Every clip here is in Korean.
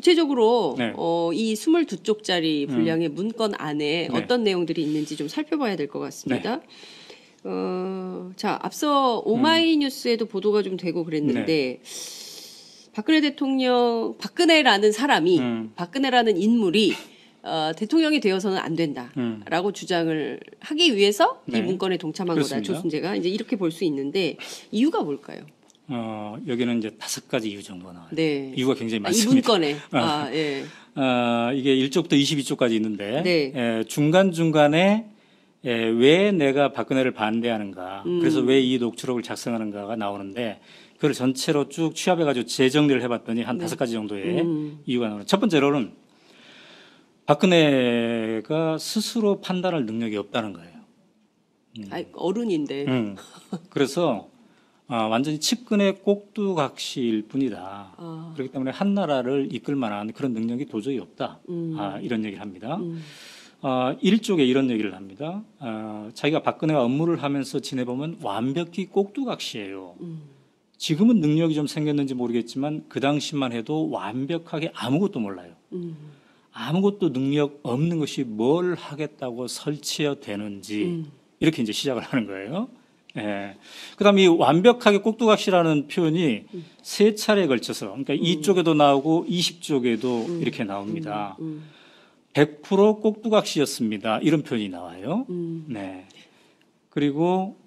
구체적으로 네. 이 22쪽짜리 분량의 문건 안에 네. 어떤 내용들이 있는지 좀 살펴봐야 될 것 같습니다. 자, 앞서 오마이뉴스에도 보도가 좀 되고 그랬는데 박근혜 대통령, 박근혜라는 사람이, 박근혜라는 인물이 대통령이 되어서는 안 된다라고 주장을 하기 위해서 이 문건에 동참한 그렇습니다. 거다. 조순재가 이제 이렇게 볼 수 있는데 이유가 뭘까요? 여기는 이제 5가지 이유 정도가 나와요. 네. 이유가 굉장히 이 많습니다. 문건에. 예. 이게 1쪽부터 22쪽까지 있는데 네. 중간중간에 왜 내가 박근혜를 반대하는가, 그래서 왜 이 녹취록을 작성하는가가 나오는데 그걸 전체로 쭉 취합해가지고 재정리를 해봤더니 한 5가지 정도의 이유가 나오는. 첫 번째로는 박근혜가 스스로 판단할 능력이 없다는 거예요. 어른인데. 그래서 완전히 측근의 꼭두각시일 뿐이다. 그렇기 때문에 한 나라를 이끌 만한 그런 능력이 도저히 없다. 이런 얘기를 합니다. 1쪽에 이런 얘기를 합니다. 자기가 박근혜와 업무를 하면서 지내보면 완벽히 꼭두각시예요. 지금은 능력이 좀 생겼는지 모르겠지만 그 당시만 해도 완벽하게 아무것도 몰라요. 아무것도 능력 없는 것이 뭘 하겠다고 설치해야 되는지 이렇게 이제 시작을 하는 거예요. 예. 그다음에 이 완벽하게 꼭두각시라는 표현이 3차례에 걸쳐서, 그러니까 2쪽에도 나오고 20쪽에도 이렇게 나옵니다. 100% 꼭두각시였습니다. 이런 표현이 나와요. 네. 그리고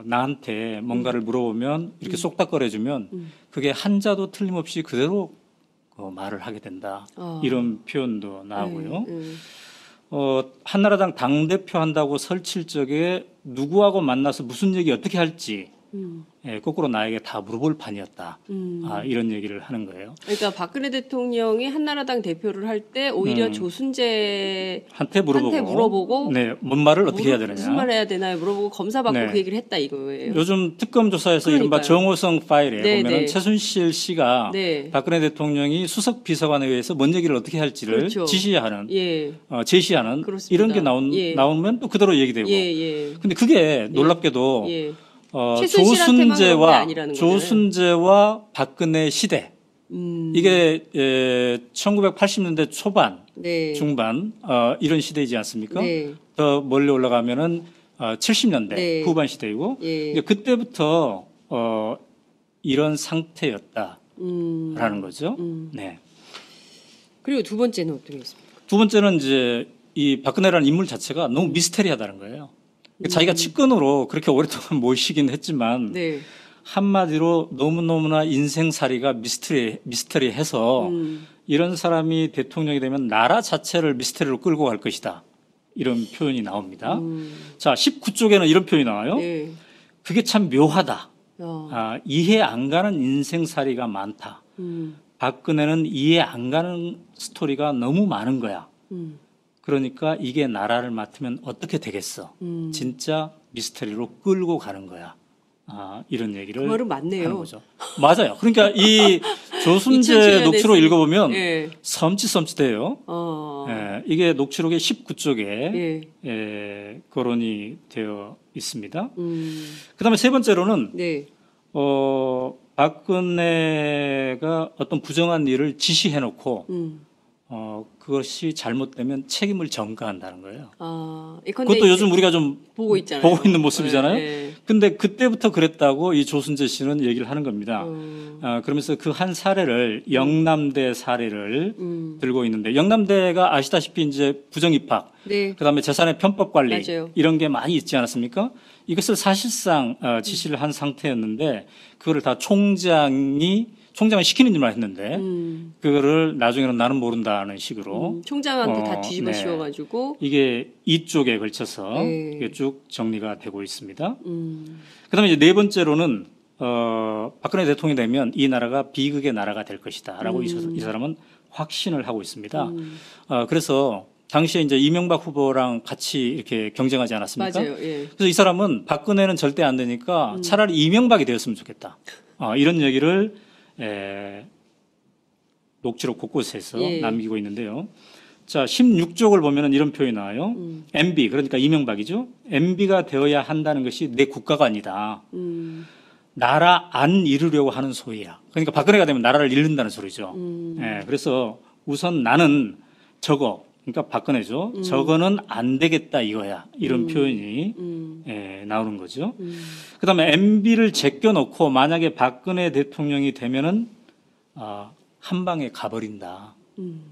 나한테 뭔가를 물어보면 이렇게 쏙닥거려주면 그게 한자도 틀림없이 그대로 말을 하게 된다. 이런 표현도 나오고요. 한나라당 당대표 한다고 설칠 적에 누구하고 만나서 무슨 얘기 어떻게 할지 거꾸로 나에게 다 물어볼 판이었다. 이런 얘기를 하는 거예요. 그러니까 박근혜 대통령이 한나라당 대표를 할 때 오히려 조순재한테 물어보고 네, 뭔 말을 어떻게 해야 되느냐. 무슨 말 해야 되나요? 물어보고 검사받고 그 얘기를 했다 이거예요. 요즘 특검 조사에서 이른바 정호성 파일에 보면 최순실 씨가 박근혜 대통령이 수석 비서관에 의해서 뭔 얘기를 어떻게 할지를 지시하는, 제시하는 그렇습니다. 이런 게 나오면 또 그대로 얘기되고. 근데 그게 놀랍게도 조순재와 박근혜 시대 이게 1980년대 초반, 중반 이런 시대이지 않습니까? 더 멀리 올라가면은 70년대 후반 시대이고 그때부터 이런 상태였다라는 거죠. 네. 그리고 두 번째는 어떤 게 있습니까? 두 번째는 이제 이 박근혜라는 인물 자체가 너무 미스테리하다는 거예요. 자기가 측근으로 그렇게 오랫동안 모시긴 했지만 한마디로 너무너무나 인생살이가 미스터리해서 이런 사람이 대통령이 되면 나라 자체를 미스터리로 끌고 갈 것이다. 이런 표현이 나옵니다. 자, 19쪽에는 이런 표현이 나와요. 그게 참 묘하다. 이해 안 가는 인생살이가 많다. 박근혜는 이해 안 가는 스토리가 너무 많은 거야. 그러니까 이게 나라를 맡으면 어떻게 되겠어? 진짜 미스터리로 끌고 가는 거야. 이런 얘기를 그 말은 맞네요. 하는 거죠. 맞아요. 그러니까 이 조순재 녹취록 읽어보면 섬찟해요. 이게 녹취록의 19쪽에 거론이 되어 있습니다. 그다음에 세 번째로는 박근혜가 어떤 부정한 일을 지시해놓고 그것이 잘못되면 책임을 전가한다는 거예요. 그것도 요즘 우리가 좀 보고 있는 모습이잖아요. 근데 그때부터 그랬다고 이 조순재 씨는 얘기를 하는 겁니다. 그러면서 그 한 사례를 영남대 사례를 들고 있는데 영남대가 아시다시피 이제 부정입학, 그다음에 재산의 편법 관리 이런 게 많이 있지 않았습니까? 이것을 사실상 지시를 한 상태였는데 그거를 다 총장이 시키는 일만 했는데 그거를 나중에는 나는 모른다는 식으로 총장한테 다 뒤집어 씌워가지고 이게 이쪽에 걸쳐서 이게 쭉 정리가 되고 있습니다. 그다음에 이제 네 번째로는 박근혜 대통령이 되면 이 나라가 비극의 나라가 될 것이다라고 이 사람은 확신을 하고 있습니다. 그래서 당시에 이제 이명박 후보랑 같이 이렇게 경쟁하지 않았습니까? 맞아요. 그래서 이 사람은 박근혜는 절대 안 되니까 차라리 이명박이 되었으면 좋겠다. 이런 얘기를 녹취록 곳곳에서 남기고 있는데요. 자, 16쪽을 보면은 이런 표현이 나와요. MB, 그러니까 이명박이죠. MB가 되어야 한다는 것이 내 국가가 아니다. 나라 안 잃으려고 하는 소리야. 그러니까 박근혜가 되면 나라를 잃는다는 소리죠. 예, 그래서 우선 나는 저거, 그러니까 박근혜죠. 저거는 안 되겠다 이거야. 이런 표현이 예, 나오는 거죠. 그다음에 MB를 제껴놓고 만약에 박근혜 대통령이 되면은 한 방에 가버린다.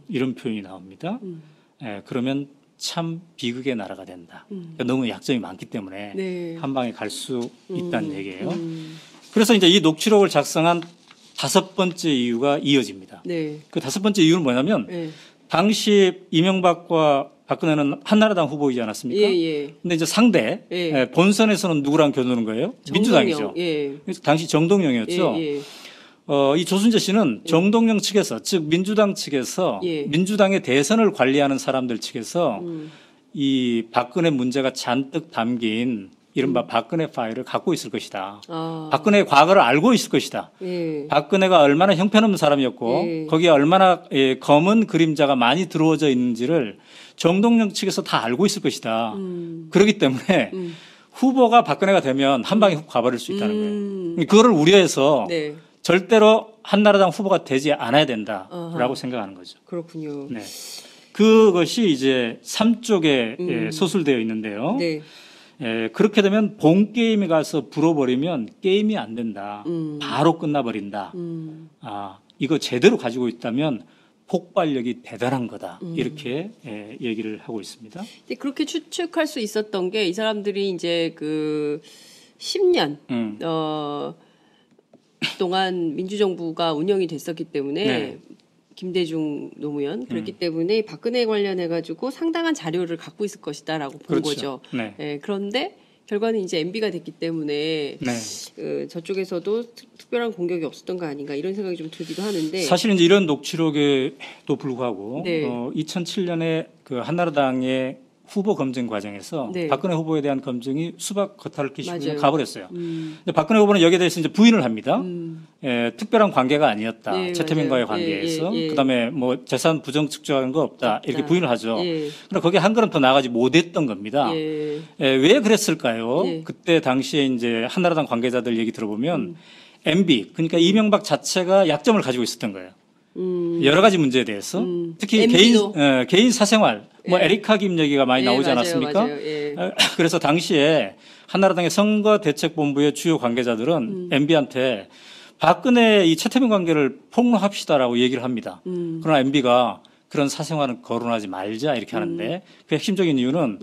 이런 표현이 나옵니다. 예, 그러면 참 비극의 나라가 된다. 그러니까 너무 약점이 많기 때문에 네. 한 방에 갈 수 있다는 얘기예요. 그래서 이제 이 녹취록을 작성한 5번째 이유가 이어집니다. 네. 그 5번째 이유는 뭐냐면 네. 당시 이명박과 박근혜는 한나라당 후보이지 않았습니까? 예, 예. 근데 이제 상대 예. 본선에서는 누구랑 겨누는 거예요? 민주당이죠. 예. 그래서 당시 정동영이었죠. 예, 예. 이 조순재 씨는 정동영 측에서, 즉 민주당 측에서 예. 민주당의 대선을 관리하는 사람들 측에서 이 박근혜 문제가 잔뜩 담긴 이른바 박근혜 파일을 갖고 있을 것이다. 박근혜의 과거를 알고 있을 것이다. 예. 박근혜가 얼마나 형편없는 사람이었고 예. 거기에 얼마나 검은 그림자가 많이 들어오져 있는지를 정동영 측에서 다 알고 있을 것이다. 그렇기 때문에 후보가 박근혜가 되면 한 방에 훅 가버릴 수 있다는 거예요. 그거를 우려해서 네. 절대로 한나라당 후보가 되지 않아야 된다라고 생각하는 거죠. 그렇군요. 네. 그것이 이제 3쪽에 서술되어 있는데요. 네. 그렇게 되면 본 게임에 가서 불어버리면 게임이 안 된다. 바로 끝나버린다. 이거 제대로 가지고 있다면 폭발력이 대단한 거다. 이렇게 얘기를 하고 있습니다. 근데 그렇게 추측할 수 있었던 게 이 사람들이 이제 그 10년 동안 민주정부가 운영이 됐었기 때문에 네. 김대중 노무현 그렇기 때문에 박근혜 관련해 가지고 상당한 자료를 갖고 있을 것이다라고 본 그렇죠. 거죠. 네. 그런데 결과는 이제 MB가 됐기 때문에 네. 저쪽에서도 특별한 공격이 없었던 거 아닌가 이런 생각이 좀 들기도 하는데 사실 이제 이런 녹취록에도 불구하고 네. 2007년에 그 한나라당의 후보 검증 과정에서 네. 박근혜 후보에 대한 검증이 수박 겉핥기 맞아요. 가버렸어요. 근데 박근혜 후보는 여기에 대해서 이제 부인을 합니다. 특별한 관계가 아니었다. 네, 최태민과의 맞아요. 관계에서 예. 그다음에 뭐 재산 부정 측정한 거 없다. 이렇게 부인을 하죠. 예. 그러나 거기에 한 걸음 더 나아가지 못했던 겁니다. 예. 왜 그랬을까요? 예. 그때 당시에 이제 한나라당 관계자들 얘기 들어보면 MB 그러니까 이명박 자체가 약점을 가지고 있었던 거예요. 여러 가지 문제에 대해서 특히 MB도. 개인 사생활 뭐 예. 에리카 김 얘기가 많이 나오지 맞아요, 않았습니까? 맞아요. 예. 그래서 당시에 한나라당의 선거대책본부의 주요 관계자들은 MB한테 박근혜 이 최태민 관계를 폭로합시다라고 얘기를 합니다. 그러나 MB가 그런 사생활은 거론하지 말자 이렇게 하는데 그 핵심적인 이유는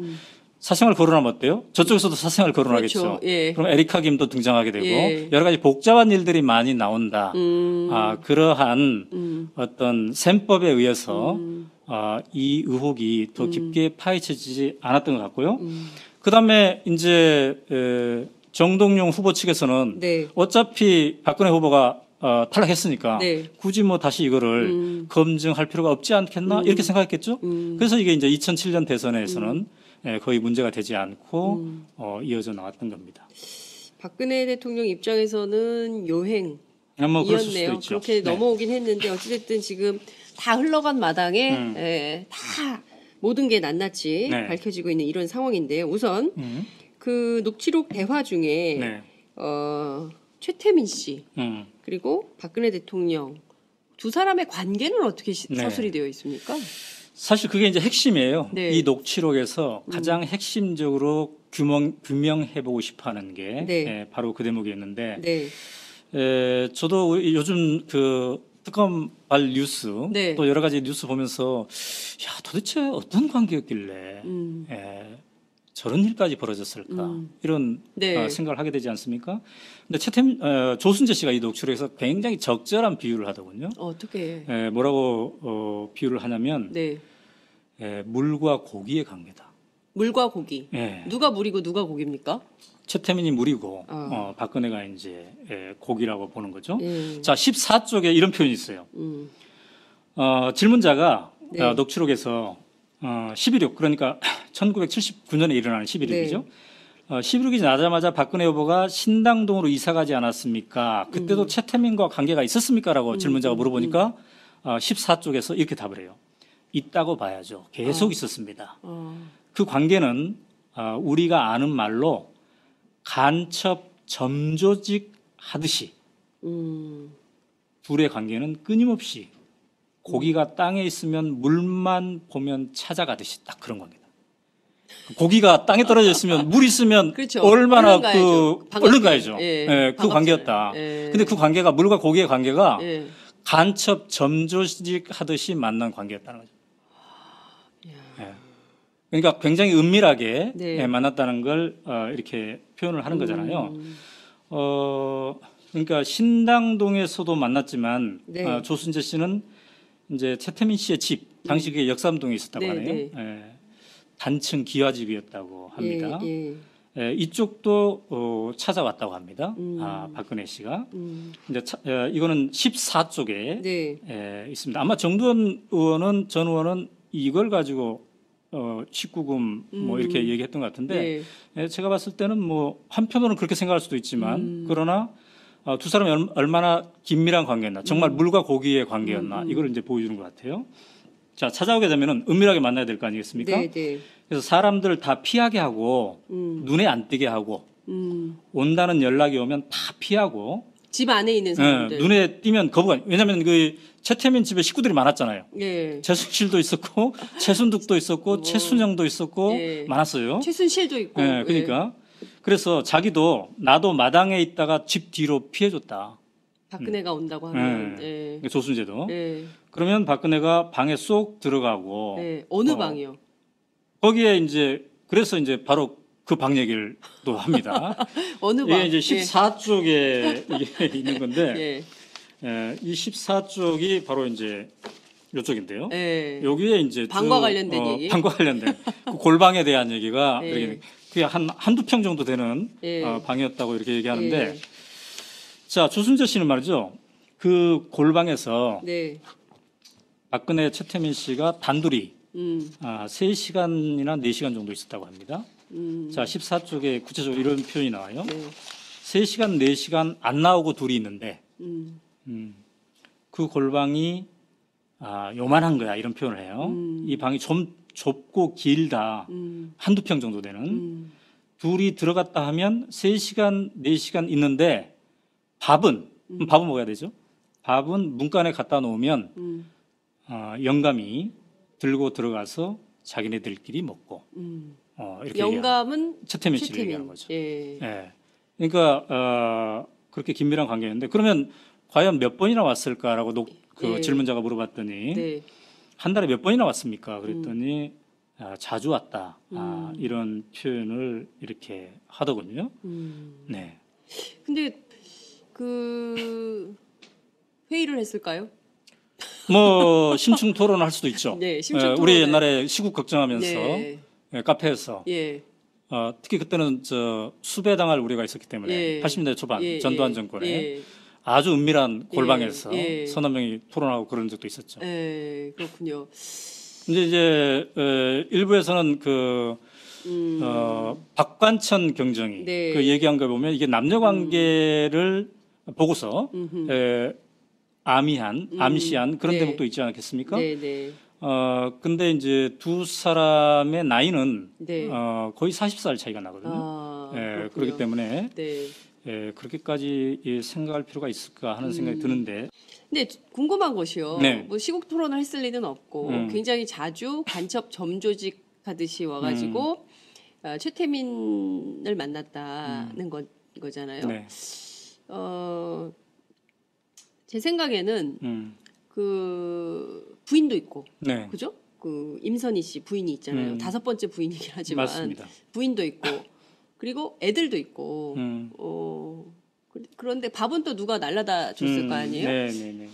사생활 거론하면 어때요? 저쪽에서도 사생활 거론하겠죠. 그렇죠. 예. 그럼 에리카 김도 등장하게 되고 예. 여러 가지 복잡한 일들이 많이 나온다. 그러한 어떤 셈법에 의해서 이 의혹이 더 깊게 파헤쳐지지 않았던 것 같고요. 그다음에 이제 정동영 후보 측에서는 네. 어차피 박근혜 후보가 탈락했으니까 네. 굳이 뭐 다시 이거를 검증할 필요가 없지 않겠나 이렇게 생각했겠죠. 그래서 이게 이제 2007년 대선에서는 거의 문제가 되지 않고 이어져 나왔던 겁니다. 박근혜 대통령 입장에서는 요행 뭐 그럴 수도 이었네요. 있죠. 그렇게 네. 넘어오긴 했는데 어찌됐든 지금 다 흘러간 마당에 다 모든 게 낱낱이 네. 밝혀지고 있는 이런 상황인데요. 우선 그 녹취록 대화 중에 네. 최태민 씨 그리고 박근혜 대통령 두 사람의 관계는 어떻게 네. 서술이 되어 있습니까? 사실 그게 이제 핵심이에요. 네. 이 녹취록에서 가장 핵심적으로 규명해보고 싶어하는 게 네. 바로 그 대목이었는데 네. 저도 요즘 그 특검발 뉴스 네. 또 여러 가지 뉴스 보면서 야 도대체 어떤 관계였길래 저런 일까지 벌어졌을까 이런 네. 생각을 하게 되지 않습니까? 근데 조순재 씨가 이 녹취록에서 굉장히 적절한 비유를 하더군요. 어떻게? 뭐라고 비유를 하냐면 네. 물과 고기의 관계다. 물과 고기. 예. 누가 물이고 누가 고기입니까? 최태민이 물이고 박근혜가 이제 고기라고 보는 거죠. 예. 자 14쪽에 이런 표현이 있어요. 질문자가 네. 녹취록에서 11.6 그러니까 1979년에 일어나는 11.6이죠. 11.6이 나자마자 박근혜 후보가 신당동으로 이사가지 않았습니까? 그때도 최태민과 관계가 있었습니까?라고 질문자가 물어보니까 14쪽에서 이렇게 답을 해요. 있다고 봐야죠. 계속 있었습니다. 그 관계는 우리가 아는 말로 간첩 점조직 하듯이 둘의 관계는 끊임없이 고기가 땅에 있으면 물만 보면 찾아가듯이 딱 그런 겁니다. 고기가 땅에 떨어져 있으면 물 있으면 그렇죠. 얼마나 얼른 가야죠. 예, 예, 그 관계였다. 예. 근데 그 관계가 물과 고기의 관계가 예. 간첩 점조직 하듯이 만난 관계였다는 거죠. 예. 그러니까 굉장히 은밀하게 네. 예, 만났다는 걸 이렇게 표현을 하는 거잖아요. 그러니까 신당동에서도 만났지만 네. 조순재 씨는 이제 최태민 씨의 집 당시 그게 역삼동에 있었다고 네, 하네요. 네. 예. 단층 기와집이었다고 합니다. 예. 예, 이쪽도 찾아왔다고 합니다. 박근혜 씨가. 이제 이거는 14쪽에 네. 예, 있습니다. 아마 정두원 의원은 전 의원은 이걸 가지고 19금 뭐 이렇게 얘기했던 것 같은데 네. 예, 제가 봤을 때는 뭐 한편으로는 그렇게 생각할 수도 있지만 그러나 두 사람이 얼마나 긴밀한 관계였나, 정말 물과 고기의 관계였나 이걸 이제 보여주는 것 같아요. 자, 찾아오게 되면은 은밀하게 만나야 될 거 아니겠습니까? 네, 네. 그래서 사람들을 다 피하게 하고 눈에 안 띄게 하고 온다는 연락이 오면 다 피하고 집 안에 있는 사람들. 눈에 띄면 거부가. 왜냐하면 그 최태민 집에 식구들이 많았잖아요. 예. 최순실도 있었고 최순득도 있었고 최순영도 있었고 예. 많았어요. 최순실도 있고. 예, 그러니까 그래서 자기도 나도 마당에 있다가 집 뒤로 피해줬다. 박근혜가 온다고 하면. 예. 조순재도. 예. 그러면 박근혜가 방에 쏙 들어가고. 예. 어느 방이요? 거기에 이제 그래서 이제 바로 그 방 얘기를 또 합니다. 어느 방? 이게 이제 14쪽에 이게 있는 건데 예. 이 14쪽이 바로 이제 이쪽인데요. 예. 여기에 이제 방과 관련된 얘기. 방과 관련된 그 골방에 대한 얘기가 예. 그게 한두 평 정도 되는 예. 방이었다고 이렇게 얘기하는데 예. 자, 조순재 씨는 말이죠. 그 골방에서 네. 박근혜 최태민 씨가 단둘이 3시간이나 4시간 정도 있었다고 합니다. 자, 14쪽에 구체적으로 이런 표현이 나와요. 네. 3시간, 4시간 안 나오고 둘이 있는데 그 골방이 요만한 거야 이런 표현을 해요. 이 방이 좀 좁고 길다. 한두 평 정도 되는. 둘이 들어갔다 하면 3시간, 4시간 있는데 밥은 먹어야 되죠. 밥은 문간에 갖다 놓으면 영감이 들고 들어가서 자기네들끼리 먹고 이렇게 영감은 최태민 씨를 얘기하는 거죠. 예. 예. 그러니까 그렇게 긴밀한 관계였는데 그러면 과연 몇 번이나 왔을까라고 그 예. 질문자가 물어봤더니 네. 한 달에 몇 번이나 왔습니까? 그랬더니 자주 왔다. 이런 표현을 이렇게 하더군요. 네. 근데 그 회의를 했을까요? 뭐 심층 토론할 수도 있죠. 네, 심층 우리 토론을. 옛날에 시국 걱정하면서 네. 카페에서 예. 특히 그때는 수배당할 우려가 있었기 때문에 예. 80년대 초반 예. 전두환 예. 정권에 예. 아주 은밀한 골방에서 예. 서너 명이 토론하고 그런 적도 있었죠. 예. 그렇군요. 이제 일부에서는 박관천 경정이 네. 그 얘기한 거 보면 이게 남녀 관계를 보고서 암시한 그런 네. 대목도 있지 않겠습니까? 네, 네. 근데 이제 두 사람의 나이는 네. 거의 40살 차이가 나거든요. 그렇군요. 그렇기 때문에 네. 그렇게까지 생각할 필요가 있을까 하는 생각이 드는데. 근데 궁금한 것이요. 네. 뭐 시국 토론을 했을 리는 없고 굉장히 자주 간첩 점조직 하듯이 와가지고 최태민을 만났다는 거잖아요. 네. 제 생각에는 그 부인도 있고, 네. 그죠? 그 임선희 씨 부인이 있잖아요. 5번째 부인이긴 하지만 맞습니다. 부인도 있고, 그리고 애들도 있고. 그런데 밥은 또 누가 날라다 줬을 거 아니에요? 네.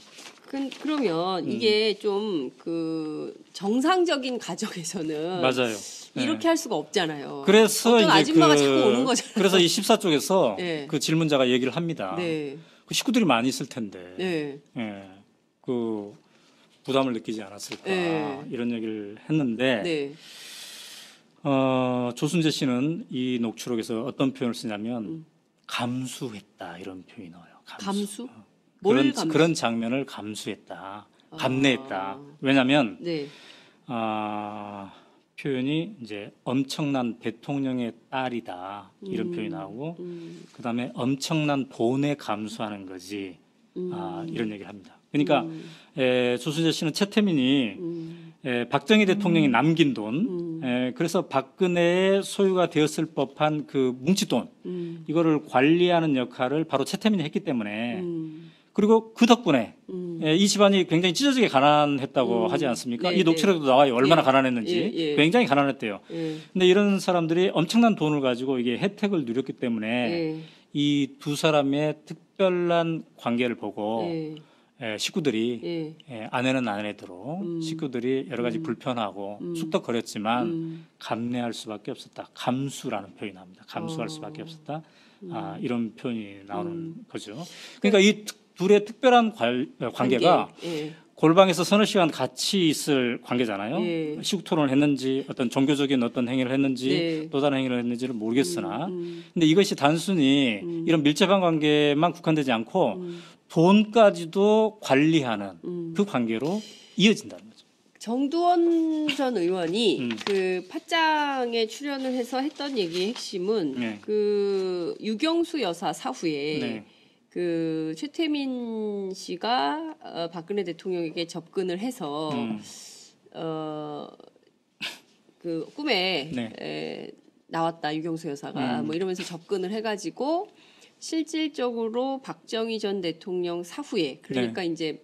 그러면 이게 좀 그 정상적인 가정에서는 맞아요. 이렇게 할 수가 없잖아요. 그래서 어떤 이제 아줌마가 자꾸 오는 거잖아요. 그래서 이 14쪽에서 네. 그 질문자가 얘기를 합니다. 네. 그 식구들이 많이 있을 텐데, 네. 그 부담을 느끼지 않았을까 네. 이런 얘기를 했는데, 네. 조순재 씨는 이 녹취록에서 어떤 표현을 쓰냐면 감수했다 이런 표현이 나와요. 감수? 뭘 감수? 그런 장면을 감수했다, 감내했다. 왜냐하면 네. 표현이 이제 엄청난 대통령의 딸이다 이런 표현이 나오고 그다음에 엄청난 돈에 감수하는 거지 이런 얘기를 합니다. 그러니까 조순재 씨는 최태민이 박정희 대통령이 남긴 돈 그래서 박근혜의 소유가 되었을 법한 그 뭉칫돈 이거를 관리하는 역할을 바로 최태민이 했기 때문에 그리고 그 덕분에 이 집안이 굉장히 찢어지게 가난했다고 하지 않습니까? 이 녹취록도 나와요. 얼마나 가난했는지. 굉장히 가난했대요. 근데 이런 사람들이 엄청난 돈을 가지고 이게 혜택을 누렸기 때문에 이 두 사람의 특별한 관계를 보고 식구들이 아내는 아내대로 식구들이 여러 가지 불편하고 쑥덕거렸지만 감내할 수밖에 없었다. 감수라는 표현이 나옵니다. 감수할 수밖에 없었다. 이런 표현이 나오는 거죠. 그러니까 이 둘의 특별한 관계가 골방에서 서너 시간 같이 있을 관계잖아요. 시국 토론을 했는지 어떤 종교적인 어떤 행위를 했는지 또 다른 행위를 했는지를 모르겠으나 근데 이것이 단순히 이런 밀접한 관계만 국한되지 않고 돈까지도 관리하는 그 관계로 이어진다는 거죠. 정두원 전 의원이 그 팟짱에 출연을 해서 했던 얘기의 핵심은 그 유경수 여사 사후에 그 최태민 씨가 박근혜 대통령에게 접근을 해서 그 꿈에 나왔다 유경수 여사가 뭐 이러면서 접근을 해가지고 실질적으로 박정희 전 대통령 사후에 그러니까 이제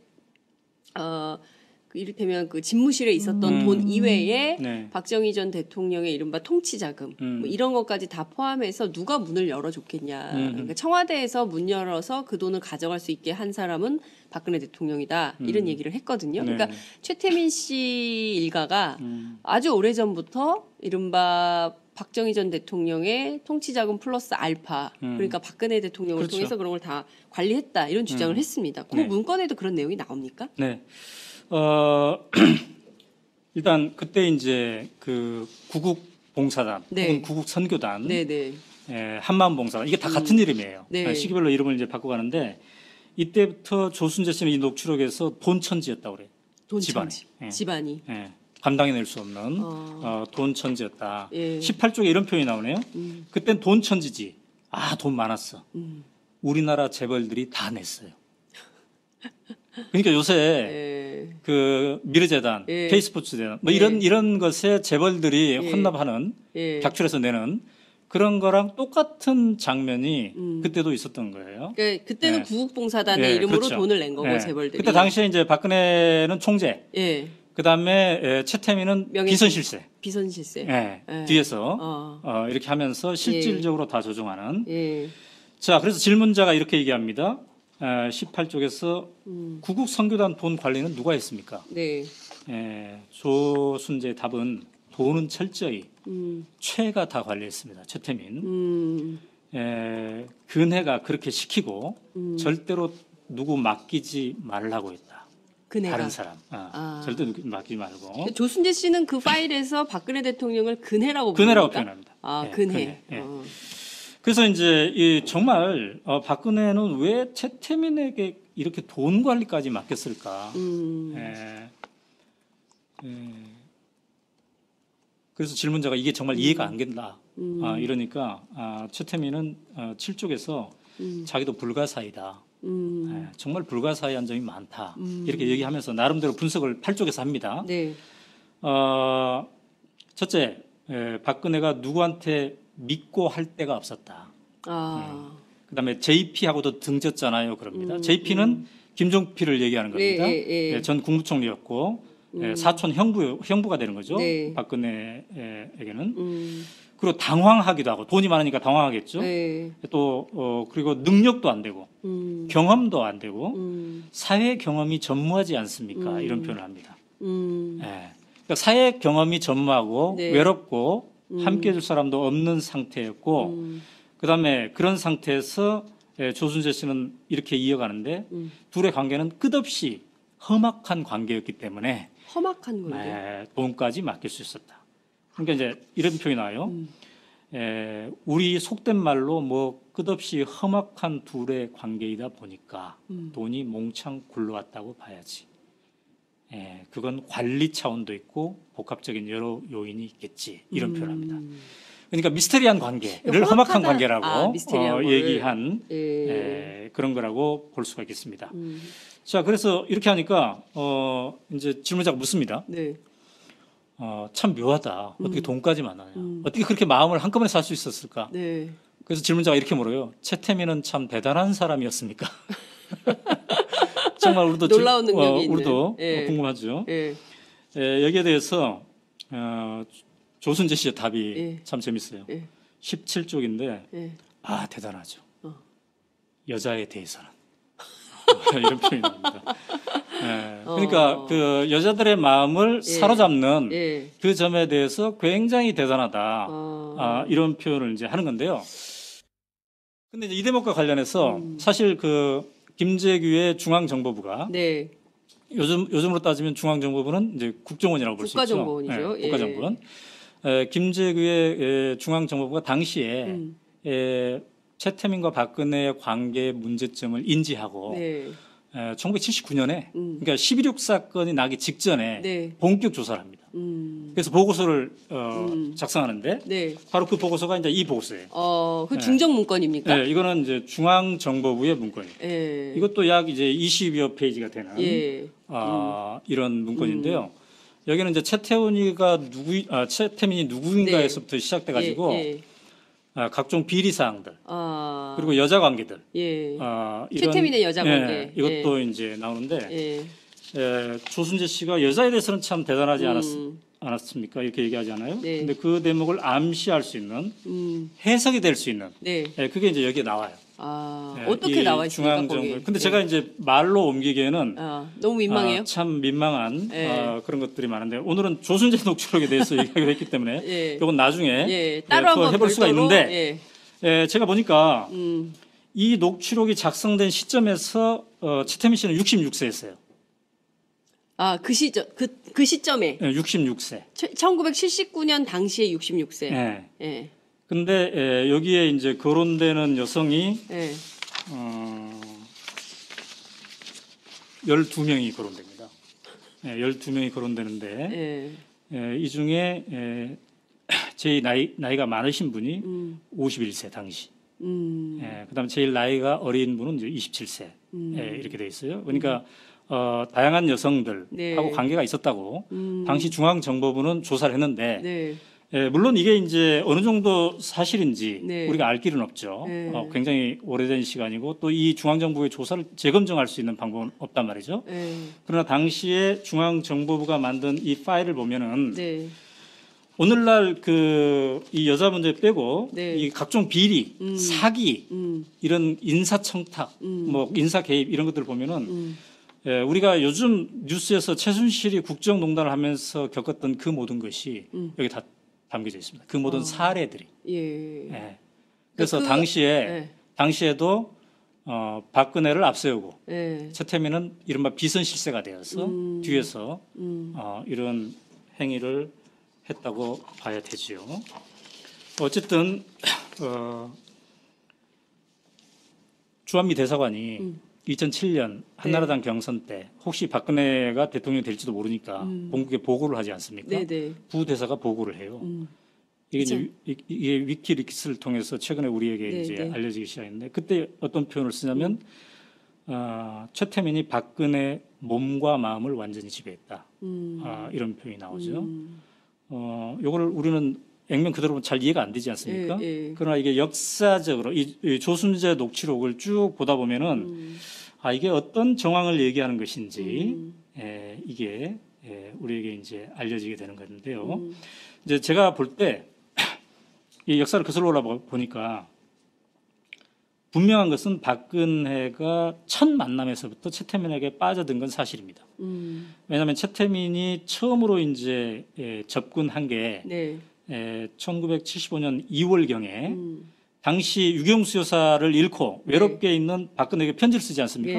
이를테면 그 집무실에 있었던 돈 이외에 박정희 전 대통령의 이른바 통치자금 뭐 이런 것까지 다 포함해서 누가 문을 열어줬겠냐. 그러니까 청와대에서 문 열어서 그 돈을 가져갈 수 있게 한 사람은 박근혜 대통령이다. 이런 얘기를 했거든요. 그러니까 최태민 씨 일가가 아주 오래전부터 이른바 박정희 전 대통령의 통치자금 플러스 알파 그러니까 박근혜 대통령을 통해서 그런 걸 다 관리했다. 이런 주장을 했습니다. 그 문건에도 그런 내용이 나옵니까? 네. 일단 그때 이제 그 구국 봉사단 혹은 구국 선교단, 한마음 봉사단 이게 다 같은 이름이에요. 시기별로 이름을 이제 바꿔가는데 이때부터 조순재 씨는 이 녹취록에서 돈천지였다고 그래요. 집안이. 감당해낼 수 없는 돈천지였다. 18쪽에 이런 표현이 나오네요. 그땐 돈천지지. 돈 많았어. 우리나라 재벌들이 다 냈어요. 그러니까 요새 그 미르재단, K스포츠재단 뭐 이런 것에 재벌들이 혼납하는 객출해서 내는 그런 거랑 똑같은 장면이 그때도 있었던 거예요. 그러니까 그때는 구국봉사단의 이름으로 그렇죠. 돈을 낸 거고 재벌들이. 그때 당시에 이제 박근혜는 총재, 그다음에 최태민은 비선실세. 뒤에서 이렇게 하면서 실질적으로 다 조종하는. 자, 그래서 질문자가 이렇게 얘기합니다. 18쪽에서 구국 선교단 돈 관리는 누가 했습니까? 조순재의 답은 돈은 철저히 최가 다 관리했습니다. 최태민. 근혜가 그렇게 시키고 절대로 누구 맡기지 말라고 했다. 근혜가. 다른 사람. 절대 누구 맡기지 말고. 조순재 씨는 그 파일에서 박근혜 대통령을 근혜라고 표현합니다. 근혜. 그래서 이제 정말 박근혜는 왜 최태민에게 이렇게 돈 관리까지 맡겼을까? 그래서 질문자가 이게 정말 이해가 안 된다. 이러니까 최태민은 7쪽에서 자기도 불가사의다. 정말 불가사의한 점이 많다. 이렇게 얘기하면서 나름대로 분석을 8쪽에서 합니다. 첫째, 박근혜가 누구한테 믿고 할 데가 없었다. 그다음에 JP하고도 등졌잖아요. 그럽니다. JP는 김종필을 얘기하는 겁니다. 전 국무총리였고 사촌 형부가 되는 거죠. 박근혜에게는. 그리고 당황하기도 하고 돈이 많으니까 당황하겠죠. 또 그리고 능력도 안 되고 경험도 안 되고 사회 경험이 전무하지 않습니까? 이런 표현을 합니다. 그러니까 사회 경험이 전무하고 외롭고 함께 해줄 사람도 없는 상태였고 그다음에 그런 상태에서 조순재 씨는 이렇게 이어가는데 둘의 관계는 끝없이 험악한 관계였기 때문에 험악한 관계? 돈까지 맡길 수 있었다. 그러니까 이제 이런 표현이 나와요. 우리 속된 말로 뭐 끝없이 험악한 둘의 관계이다 보니까 돈이 몽창 굴러왔다고 봐야지. 그건 관리 차원도 있고 복합적인 여러 요인이 있겠지 이런 표현합니다. 그러니까 미스테리한 관계를 험악한 관계라고 얘기한 그런 거라고 볼 수가 있겠습니다. 자, 그래서 이렇게 하니까 이제 질문자가 묻습니다. 네. 참 묘하다. 어떻게 돈까지 만나냐. 어떻게 그렇게 마음을 한꺼번에 살 수 있었을까. 네. 그래서 질문자가 이렇게 물어요. 최태민은 참 대단한 사람이었습니까? 정말 우리도 놀라운 능력이 있는. 우리도 궁금하죠. 여기에 대해서 조순재 씨의 답이 참 재밌어요. 17쪽인데 대단하죠. 여자에 대해서는 이런 표현이 나옵니다. 그러니까 그 여자들의 마음을 사로잡는 그 점에 대해서 굉장히 대단하다. 이런 표현을 이제 하는 건데요. 근데 이제 이 대목과 관련해서 사실 그 김재규의 중앙정보부가 요즘으로 따지면 중앙정보부는 이제 국정원이라고 볼 수 있죠. 국가정보원이죠. 국가정보원. 김재규의 중앙정보부가 당시에 최태민과 박근혜의 관계 문제점을 인지하고 1979년에 그러니까 11.6 사건이 나기 직전에 본격 조사를 합니다. 그래서 보고서를 작성하는데 바로 그 보고서가 이제 이 보고서예요. 그 중정 문건입니까? 네, 이거는 이제 중앙정보부의 문건이에요. 이것도 약 이제 20여 페이지가 되는 이런 문건인데요. 여기는 이제 최태민이 누구인가에서부터 시작돼가지고 각종 비리 사항들 그리고 여자 관계들 최태민의 여자 관계 이것도 이제 나오는데 조순재 씨가 여자에 대해서는 참 대단하지 않았습니까? 이렇게 얘기하잖아요. 근데 그 대목을 암시할 수 있는 해석이 될 수 있는 그게 이제 여기에 나와요. 어떻게 나와 있습니까? 거기. 근데 제가 이제 말로 옮기기에는 너무 민망해요. 참 민망한 그런 것들이 많은데 오늘은 조순재 녹취록에 대해서 얘기하기로 했기 때문에 이건 나중에 따로 한번 해볼 수가 있는데 제가 보니까 이 녹취록이 작성된 시점에서 최태민 씨는 66세였어요. 그 시점에 66세. 1979년 당시에 66세. 근데 여기에 이제 거론되는 여성이 12명이 거론됩니다. 12명이 거론되는데 이 중에 제일 나이가 많으신 분이 51세 당시. 그다음에 제일 나이가 어린 분은 이제 27세. 이렇게 돼 있어요. 그러니까 다양한 여성들하고 관계가 있었다고 당시 중앙정보부는 조사를 했는데 물론 이게 이제 어느 정도 사실인지 우리가 알 길은 없죠. 굉장히 오래된 시간이고 또 이 중앙정보부의 조사를 재검증할 수 있는 방법은 없단 말이죠. 그러나 당시에 중앙정보부가 만든 이 파일을 보면은 오늘날 이 여자 문제 빼고 이 각종 비리, 사기 이런 인사청탁, 뭐 인사 개입 이런 것들을 보면은 우리가 요즘 뉴스에서 최순실이 국정농단을 하면서 겪었던 그 모든 것이 여기 다 담겨져 있습니다. 그 모든 사례들이. 그래서 당시에도 박근혜를 앞세우고 최태민은 이른바 비선실세가 되어서 뒤에서 이런 행위를 했다고 봐야 되지요. 어쨌든 주한미 대사관이 2007년 한나라당 경선 때 혹시 박근혜가 대통령이 될지도 모르니까 본국에 보고를 하지 않습니까? 부대사가 보고를 해요. 이게 위키리크스를 통해서 최근에 우리에게 이제 알려지기 시작했는데 그때 어떤 표현을 쓰냐면 최태민이 박근혜 몸과 마음을 완전히 지배했다. 이런 표현이 나오죠. 요거를 우리는 액면 그대로 보면 잘 이해가 안 되지 않습니까? 그러나 이게 역사적으로 이 조순재 녹취록을 쭉 보다 보면은 이게 어떤 정황을 얘기하는 것인지 이게 우리에게 이제 알려지게 되는 건데요. 이제 제가 볼 때 이 역사를 거슬러 보니까 분명한 것은 박근혜가 첫 만남에서부터 최태민에게 빠져든 건 사실입니다. 왜냐하면 최태민이 처음으로 이제 접근한 게 1975년 2월경에 당시 유경수 여사를 잃고 외롭게 있는 박근혜에게 편지를 쓰지 않습니까?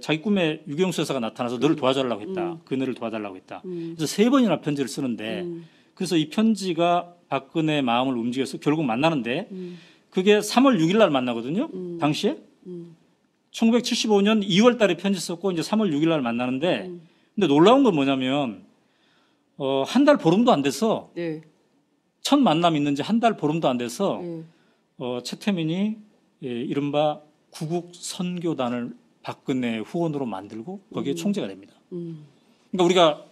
자기 꿈에 유경수 여사가 나타나서 너를 도와달라고 했다. 그녀를 도와달라고 했다. 그래서 3번이나 편지를 쓰는데 그래서 이 편지가 박근혜의 마음을 움직여서 결국 만나는데 그게 3월 6일 날 만나거든요. 당시에 1975년 2월 달에 편지 썼고 이제 3월 6일 날 만나는데 근데 근데 놀라운 건 뭐냐면 한 달 보름도 안 돼서 네. 첫 만남 있는 지 한 달 보름도 안 돼서 네. 최태민이 이른바 구국 선교단을 박근혜 후원으로 만들고 거기에 총재가 됩니다. 그러니까 우리가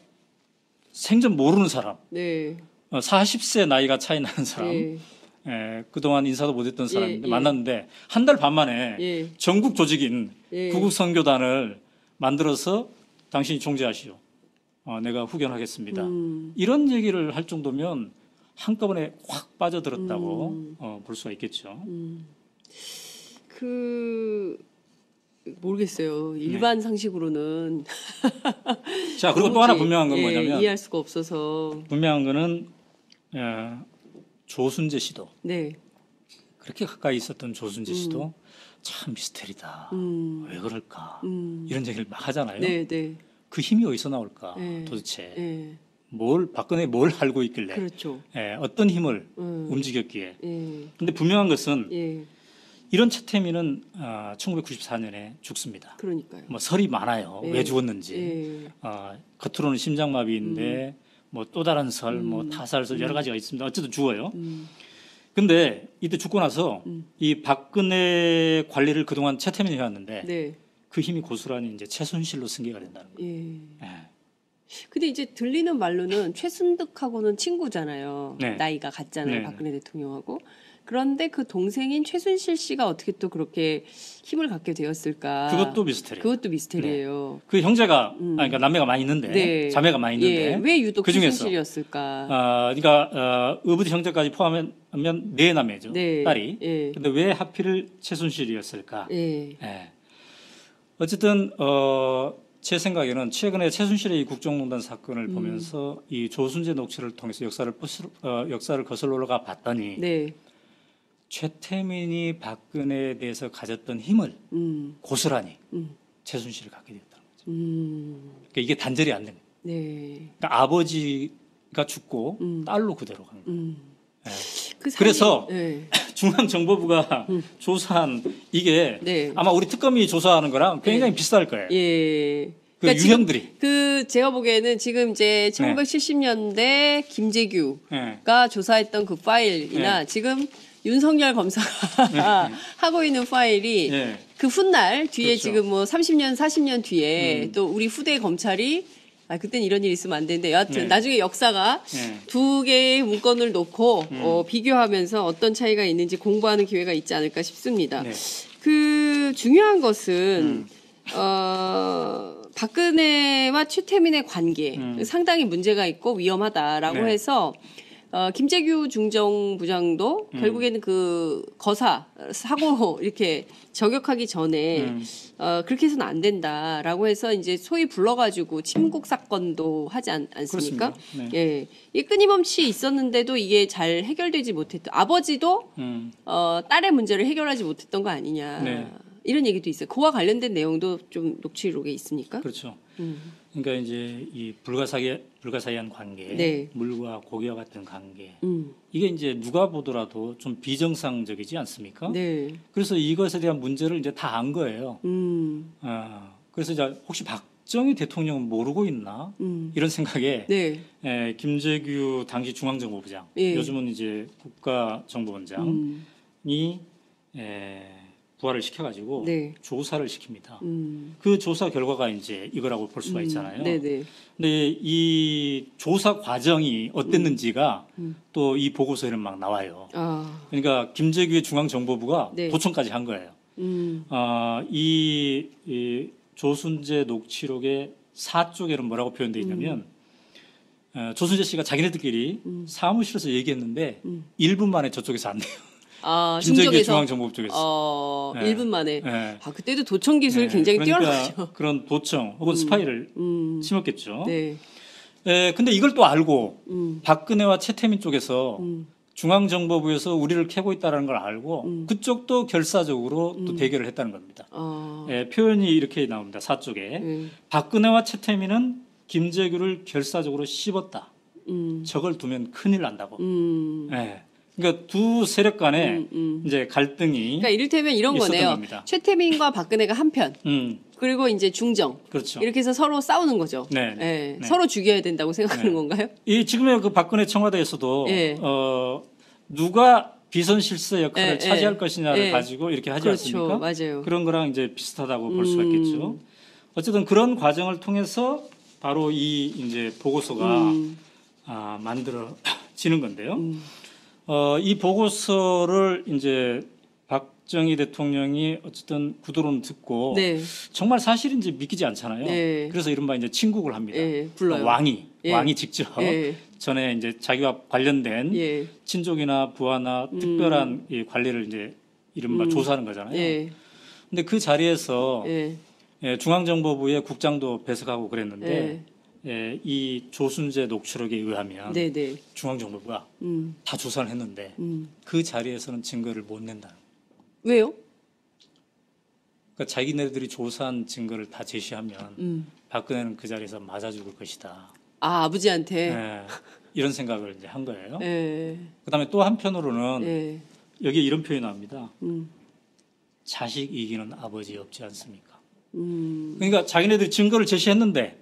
생전 모르는 사람, 네. 40세 나이가 차이 나는 사람, 예. 그동안 인사도 못했던 사람인데 예. 만났는데 한 달 반 만에 예. 전국 조직인 예. 구국 선교단을 만들어서 당신이 총재하시오. 내가 후견하겠습니다. 이런 얘기를 할 정도면 한꺼번에 확 빠져들었다고 볼 수가 있겠죠. 모르겠어요. 일반 상식으로는 자, 그리고 또 하나 분명한 건 뭐냐면 이해할 수가 없어서 분명한 거는 조순재 씨도 네. 그렇게 가까이 있었던 조순재 씨도 참 미스테리다. 왜 그럴까? 이런 얘기를 막 하잖아요. 네, 네. 그 힘이 어디서 나올까? 네. 도대체 네. 박근혜 뭘 알고 있길래 그렇죠. 어떤 힘을 움직였기에. 예. 근데 분명한 것은 예. 이런 최태민은 1994년에 죽습니다. 그러니까요. 뭐 설이 많아요. 예. 왜 죽었는지. 예. 겉으로는 심장마비인데 뭐 또 다른 설, 뭐 타살설 여러 가지가 있습니다. 어쨌든 죽어요. 근데 이때 죽고 나서 이 박근혜 관리를 그동안 최태민이 해왔는데 네. 그 힘이 고스란히 이제 최순실로 승계가 된다는 거예요. 예. 예. 근데 이제 들리는 말로는 최순득하고는 친구잖아요. 네. 나이가 같잖아요. 네. 박근혜 대통령하고. 그런데 그 동생인 최순실 씨가 어떻게 또 그렇게 힘을 갖게 되었을까? 그것도 미스터리예요. 그것도 미스터리예요. 그 형제가 그러니까 남매가 많이 있는데 네. 자매가 많이 있는데 예. 왜 유독 그 중에서 최순실이었을까? 그러니까 의붓이 형제까지 포함하면 네 남매죠. 네. 딸이. 예. 근데 왜 하필 최순실이었을까? 예. 예. 어쨌든 제 생각에는 최근에 최순실의 이 국정농단 사건을 보면서 이 조순재 녹취를 통해서 역사를 거슬러 올라가 봤더니 네. 최태민이 박근혜에 대해서 가졌던 힘을 고스란히 최순실이 갖게 되었다는 거죠. 그러니까 이게 단절이 안 됩니다. 네. 그러니까 아버지가 죽고 딸로 그대로 간 거예요. 예. 그래서 그래서 중앙정보부가 조사한 이게 네. 아마 우리 특검이 조사하는 거랑 굉장히 비슷할 거예요. 예. 그 유형들이. 제가 보기에는 지금 이제 1970년대 김재규가 조사했던 그 파일이나 지금 윤석열 검사가 하고 있는 파일이 그 훗날 뒤에 그렇죠. 지금 뭐 30년, 40년 뒤에 또 우리 후대 검찰이 그땐 이런 일이 있으면 안 되는데 여하튼 나중에 역사가 두 개의 문건을 놓고 비교하면서 어떤 차이가 있는지 공부하는 기회가 있지 않을까 싶습니다. 네. 그 중요한 것은 박근혜와 최태민의 관계 상당히 문제가 있고 위험하다라고 네. 해서 김재규 중정부장도 결국에는 그 거사 사고 이렇게 저격하기 전에 그렇게 해서는 안 된다라고 해서 이제 소위 불러가지고 침국 사건도 하지 않습니까? 네. 예, 이 끊임없이 있었는데도 이게 잘 해결되지 못했던 아버지도 딸의 문제를 해결하지 못했던 거 아니냐. 네. 이런 얘기도 있어요. 그와 관련된 내용도 좀 녹취록에 있습니까? 그렇죠. 그러니까 이제 이 불가사의한 관계, 네. 물과 고기와 같은 관계, 이게 이제 누가 보더라도 좀 비정상적이지 않습니까? 네. 그래서 이것에 대한 문제를 이제 다 안 거예요. 그래서 이제 혹시 박정희 대통령은 모르고 있나 이런 생각에 네. 김재규 당시 중앙정보부장, 예. 요즘은 이제 국가정보원장이 부활을 시켜가지고 네. 조사를 시킵니다. 그 조사 결과가 이제 이거라고 볼 수가 있잖아요. 네네. 근데 이 조사 과정이 어땠는지가 또 이 보고서에는 막 나와요. 그러니까 김재규의 중앙정보부가 네. 도청까지 한 거예요. 이 조순재 녹취록의 4쪽에는 뭐라고 표현되어 있냐면 조순재 씨가 자기네들끼리 사무실에서 얘기했는데 1분 만에 저쪽에서 안 돼요. 김재규의 중정에서 중앙정보부 쪽에서. 1분 만에. 네. 그때도 도청 기술이 굉장히 그러니까 뛰어나죠. 그런 도청 혹은 스파이를 심었겠죠. 네. 근데 이걸 또 알고 박근혜와 최태민 쪽에서 중앙정보부에서 우리를 캐고 있다는 걸 알고 그쪽도 결사적으로 또 대결을 했다는 겁니다. 표현이 이렇게 나옵니다. 4쪽에. 박근혜와 최태민은 김재규를 결사적으로 씹었다. 저걸 두면 큰일 난다고. 그러니까 그러니까 두 세력 간에 이제 갈등이 그러니까 이를테면 이런 거네요. 겁니다. 최태민과 박근혜가 한편, 그리고 이제 중정, 그렇죠. 이렇게 해서 서로 싸우는 거죠. 네. 네. 서로 죽여야 된다고 생각하는 건가요? 이 지금의 그 박근혜 청와대에서도 누가 비선실세 역할을 차지할 것이냐를 가지고 이렇게 하지 그렇죠. 않습니까? 맞아요. 그런 거랑 이제 비슷하다고 볼 수가 있겠죠. 어쨌든 그런 과정을 통해서 바로 이 이제 보고서가 만들어지는 건데요. 이 보고서를 이제 박정희 대통령이 어쨌든 구도론 듣고 정말 사실인지 믿기지 않잖아요. 그래서 이른바 이제 친국을 합니다. 불러요. 왕이 직접 전에 이제 자기와 관련된 친족이나 부하나 특별한 이 관리를 이제 이른바 조사하는 거잖아요. 근데 그 자리에서 중앙정보부의 국장도 배석하고 그랬는데 이 조순재 녹취록에 의하면 중앙정보부가 다 조사를 했는데 그 자리에서는 증거를 못 낸다. 왜요? 그러니까 자기네들이 조사한 증거를 다 제시하면 박근혜는 그 자리에서 맞아 죽을 것이다. 아, 아버지한테? 이런 생각을 이제 한 거예요. 그다음에 또 한편으로는 여기에 이런 표현이 나옵니다. 자식 이기는 아버지 없지 않습니까? 그러니까 자기네들이 증거를 제시했는데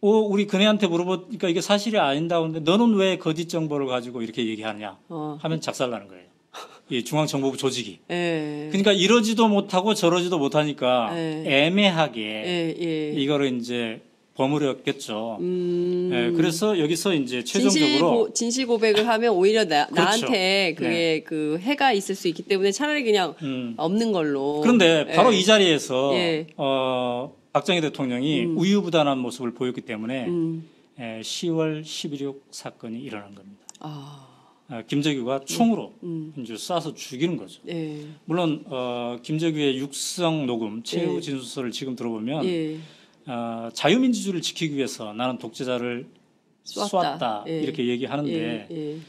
우리 그네한테 물어보니까 이게 사실이 아닌다는데 너는 왜 거짓 정보를 가지고 이렇게 얘기하느냐 하면 작살나는 거예요. 이 중앙정보부 조직이. 그러니까 이러지도 못하고 저러지도 못하니까 애매하게 이거를 이제 버무렸겠죠. 그래서 여기서 이제 최종적으로 진실 고백을 하면 오히려 나한테 그게 그 해가 있을 수 있기 때문에 차라리 그냥 없는 걸로. 그런데 바로 이 자리에서 박정희 대통령이 우유부단한 모습을 보였기 때문에 10월 11.6 사건이 일어난 겁니다. 김재규가 총으로 이제 쏴서 죽이는 거죠. 물론 김재규의 육성 녹음 최후 진술서를 지금 들어보면 자유민주주의를 지키기 위해서 나는 독재자를 쏘았다 이렇게 얘기하는데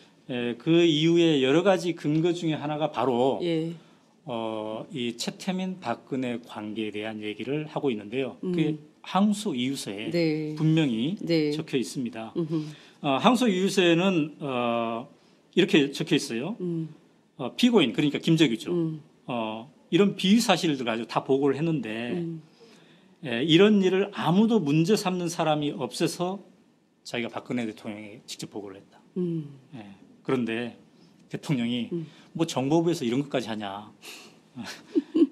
그 이후에 여러 가지 근거 중에 하나가 바로 이 최태민 박근혜 관계에 대한 얘기를 하고 있는데요. 그게 항소 이유서에 분명히 적혀 있습니다. 항소 이유서에는 이렇게 적혀 있어요. 피고인 그러니까 김재규죠. 이런 비위 사실들 가지고 다 보고를 했는데 이런 일을 아무도 문제 삼는 사람이 없어서 자기가 박근혜 대통령에게 직접 보고를 했다. 그런데 대통령이 뭐 정보부에서 이런 것까지 하냐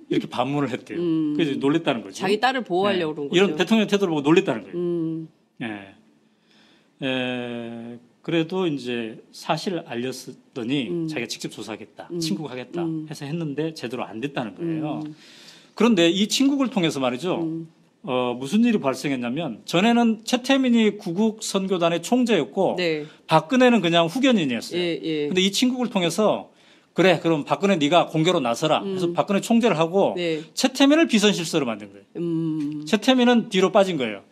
이렇게 반문을 했대요. 그래서 놀랬다는 거죠. 자기 딸을 보호하려고 그런 거죠. 이런 대통령 태도를 보고 놀랬다는 거예요. 그래도 이제 사실을 알렸더니 자기가 직접 조사하겠다, 친국하겠다 해서 했는데 제대로 안 됐다는 거예요. 그런데 이 친국을 통해서 말이죠. 무슨 일이 발생했냐면 전에는 최태민이 구국 선교단의 총재였고 박근혜는 그냥 후견인이었어요. 근데 이 친국을 통해서 그래 그럼 박근혜 네가 공개로 나서라 해서 박근혜 총재를 하고 최태민을 비선실세로 만든 거예요. 최태민은 뒤로 빠진 거예요.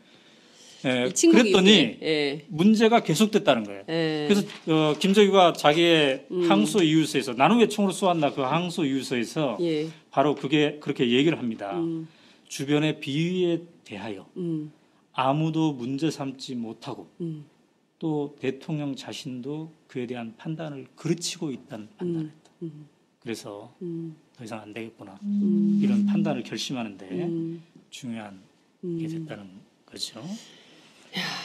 그랬더니 문제가 계속됐다는 거예요. 그래서 김재규가 자기의 항소 이유서에서 나는 왜 총으로 쏘았나 그 항소 이유서에서 바로 그게 그렇게 얘기를 합니다. 주변의 비위에 대하여 아무도 문제 삼지 못하고 또 대통령 자신도 그에 대한 판단을 그르치고 있다는 판단을 했다. 그래서 더 이상 안 되겠구나. 이런 판단을 결심하는데 중요한 게 됐다는 거죠.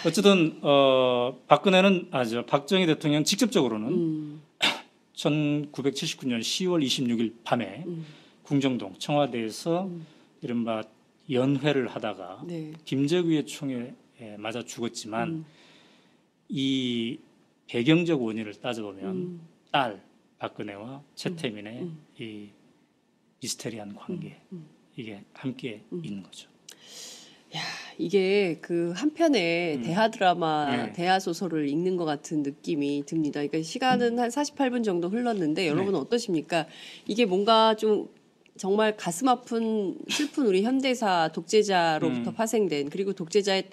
어쨌든 박정희 대통령 직접적으로는 1979년 10월 26일 밤에 궁정동 청와대에서 이른바 연회를 하다가 김재규의 총에 맞아 죽었지만 이 배경적 원인을 따져보면 딸 박근혜와 최태민의 이 미스테리한 관계 이게 함께 있는 거죠. 야, 이게 그 한편의 대하 드라마, 대하 소설을 읽는 것 같은 느낌이 듭니다. 그러니까 시간은 한 48분 정도 흘렀는데 여러분은 어떠십니까? 이게 뭔가 좀 정말 가슴 아픈 슬픈 우리 현대사 독재자로부터 파생된 그리고 독재자의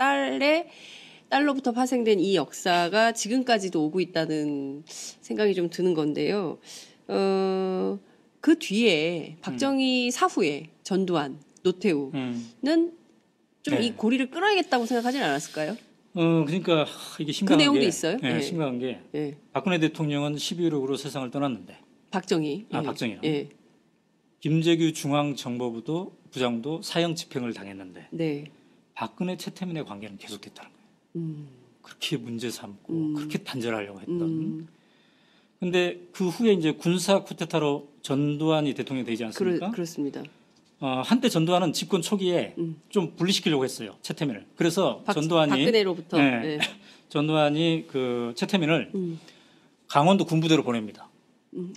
딸로부터 파생된 이 역사가 지금까지도 오고 있다는 생각이 좀 드는 건데요. 그 뒤에 박정희 사후에 전두환, 노태우는 좀 이 고리를 끊어야겠다고 생각하진 않았을까요? 그러니까 이게 심각한 그 내용도 게, 있어요? 예, 예. 심각한 게 예. 박근혜 대통령은 12.16으로 세상을 떠났는데, 박정희. 예. 박정희는 예. 김재규 중앙정보부도 사형 집행을 당했는데 네. 박근혜 최태민의 관계는 계속됐다는 거예요. 그렇게 문제 삼고 그렇게 단절하려고 했던. 근데 그 후에 이제 군사 쿠데타로 전두환이 대통령이 되지 않습니까? 그렇습니다. 한때 전두환은 집권 초기에 좀 분리시키려고 했어요, 최태민을. 그래서 박근혜로부터. 네. 전두환이 그 최태민을 강원도 군부대로 보냅니다.